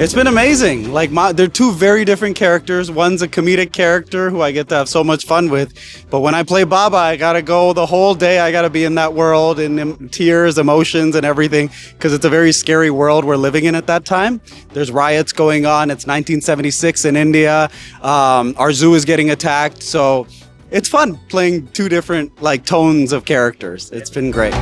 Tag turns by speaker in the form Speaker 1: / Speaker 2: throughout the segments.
Speaker 1: It's been amazing. They're two very different characters. One's a comedic character who I get to have so much fun with. But when I play Baba, I gotta go the whole day. I gotta be in that world in tears, emotions, and everything, because it's a very scary world we're living in at that time. There's riots going on. It's 1976 in India. Our zoo is getting attacked. So it's fun playing two different tones of characters. It's been great.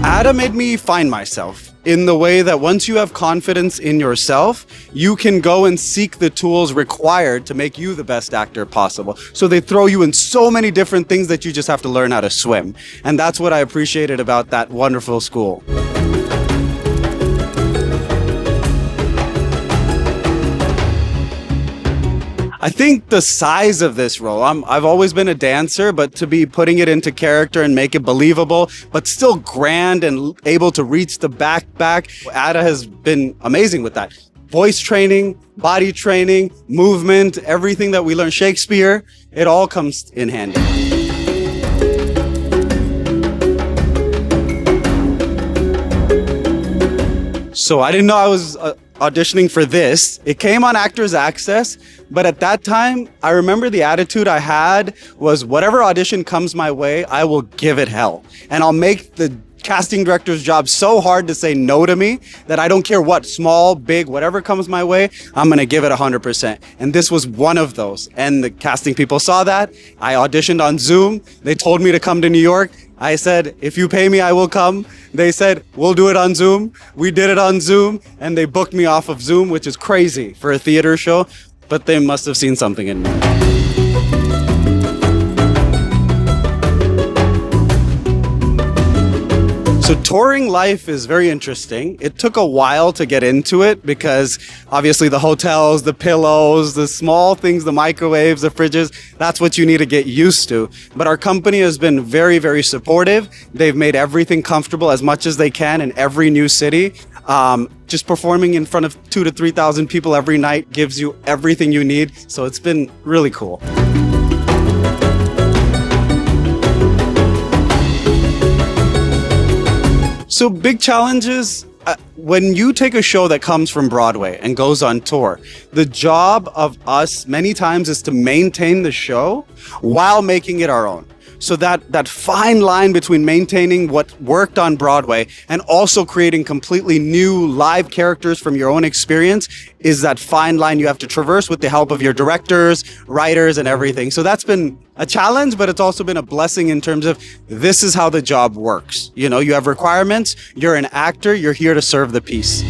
Speaker 1: AADA made me find myself in the way that once you have confidence in yourself, you can go and seek the tools required to make you the best actor possible. So they throw you in so many different things that you just have to learn how to swim. And that's what I appreciated about that wonderful school. I think the size of this role, I've always been a dancer, but to be putting it into character and make it believable, but still grand and able to reach the back, AADA has been amazing with that. Voice training, body training, movement, everything that we learn, Shakespeare, it all comes in handy. So I didn't know I was auditioning for this. It came on Actors Access, but at that time, I remember the attitude I had was whatever audition comes my way, I will give it hell. And I'll make the casting director's job so hard to say no to me that I don't care what, small, big, whatever comes my way, I'm gonna give it 100%. And this was one of those. And the casting people saw that. I auditioned on Zoom. They told me to come to New York. I said, if you pay me, I will come. They said, we'll do it on Zoom. We did it on Zoom, and they booked me off of Zoom, which is crazy for a theater show, but they must have seen something in me. So touring life is very interesting. It took a while to get into it because obviously the hotels, the pillows, the small things, the microwaves, the fridges, that's what you need to get used to. But our company has been very, very supportive. They've made everything comfortable as much as they can in every new city. Just performing in front of 2,000 to 3,000 people every night gives you everything you need. So it's been really cool. So big challenges, when you take a show that comes from Broadway and goes on tour, the job of us many times is to maintain the show while making it our own. So that fine line between maintaining what worked on Broadway and also creating completely new live characters from your own experience is that fine line you have to traverse with the help of your directors, writers, and everything. So that's been a challenge, but it's also been a blessing in terms of this is how the job works. You know, you have requirements, you're an actor, you're here to serve the piece.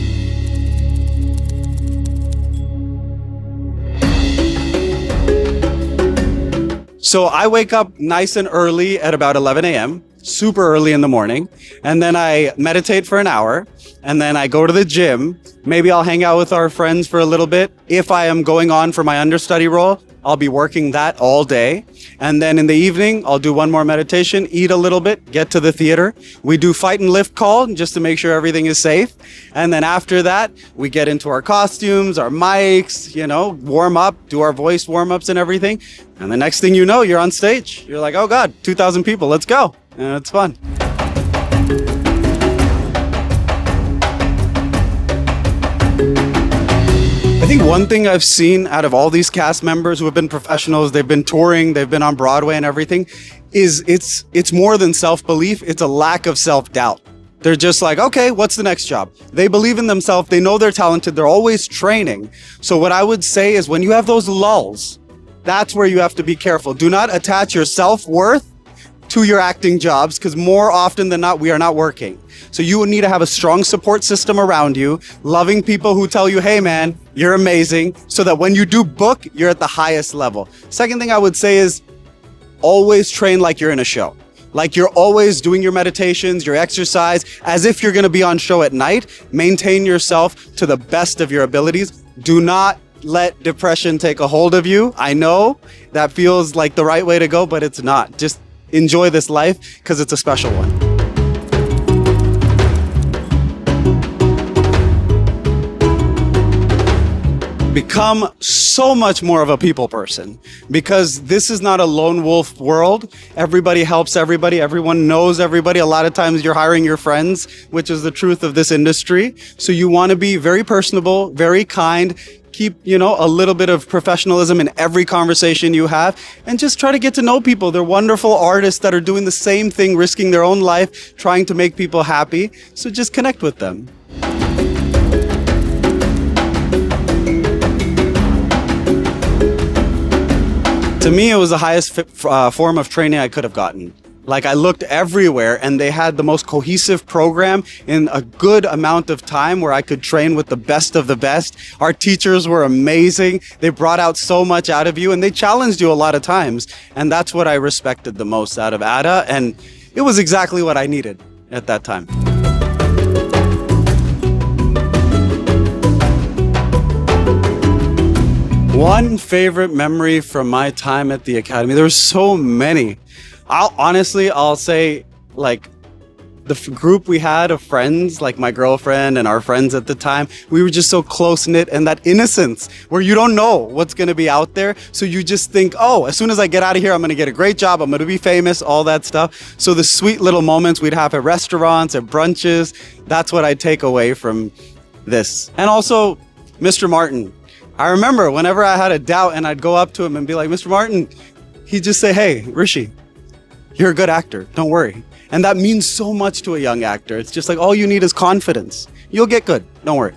Speaker 1: So I wake up nice and early at about 11 a.m., super early in the morning, and then I meditate for an hour, and then I go to the gym. Maybe I'll hang out with our friends for a little bit. If I am going on for my understudy role, I'll be working that all day. And then in the evening, I'll do one more meditation, eat a little bit, get to the theater. We do fight and lift call just to make sure everything is safe. And then after that, we get into our costumes, our mics, warm up, do our voice warm-ups and everything. And the next thing you know, you're on stage. You're like, oh God, 2,000 people, let's go. And it's fun. I think one thing I've seen out of all these cast members who have been professionals, they've been touring, they've been on Broadway and everything, is it's more than self-belief, it's a lack of self-doubt. They're just like, okay, what's the next job? They believe in themselves, they know they're talented, they're always training. So what I would say is when you have those lulls, that's where you have to be careful. Do not attach your self-worth to your acting jobs, because more often than not, we are not working. So you would need to have a strong support system around you, loving people who tell you, hey man, you're amazing, so that when you do book, you're at the highest level. Second thing I would say is always train like you're in a show. Like you're always doing your meditations, your exercise, as if you're gonna be on show at night. Maintain yourself to the best of your abilities. Do not let depression take a hold of you. I know that feels like the right way to go, but it's not. Just enjoy this life because it's a special one. Become so much more of a people person, because this is not a lone wolf world. Everybody helps everybody. Everyone knows everybody. A lot of times you're hiring your friends, which is the truth of this industry. So you want to be very personable, very kind, keep, a little bit of professionalism in every conversation you have, and just try to get to know people. They're wonderful artists that are doing the same thing, risking their own life, trying to make people happy. So just connect with them. To me, it was the highest form of training I could have gotten. Like, I looked everywhere and they had the most cohesive program in a good amount of time where I could train with the best of the best. Our teachers were amazing. They brought out so much out of you and they challenged you a lot of times. And that's what I respected the most out of AADA. And it was exactly what I needed at that time. One favorite memory from my time at the Academy, there were so many. I'll say, like, the group we had of friends, like my girlfriend and our friends at the time, we were just so close-knit, and that innocence where you don't know what's going to be out there. So you just think, oh, as soon as I get out of here, I'm going to get a great job. I'm going to be famous, all that stuff. So the sweet little moments we'd have at restaurants, at brunches, that's what I take away from this. And also, Mr. Martin. I remember whenever I had a doubt and I'd go up to him and be like, Mr. Martin, he'd just say, hey, Rishi, you're a good actor. Don't worry. And that means so much to a young actor. It's just like, all you need is confidence. You'll get good. Don't worry.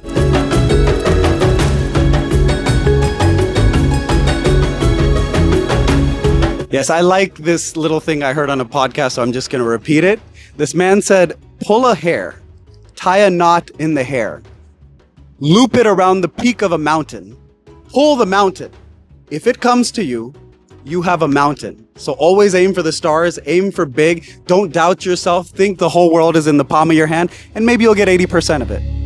Speaker 1: Yes, I like this little thing I heard on a podcast, so I'm just going to repeat it. This man said, pull a hair, tie a knot in the hair, loop it around the peak of a mountain, pull the mountain. If it comes to you, you have a mountain. So always aim for the stars, aim for big. Don't doubt yourself. Think the whole world is in the palm of your hand, and maybe you'll get 80% of it.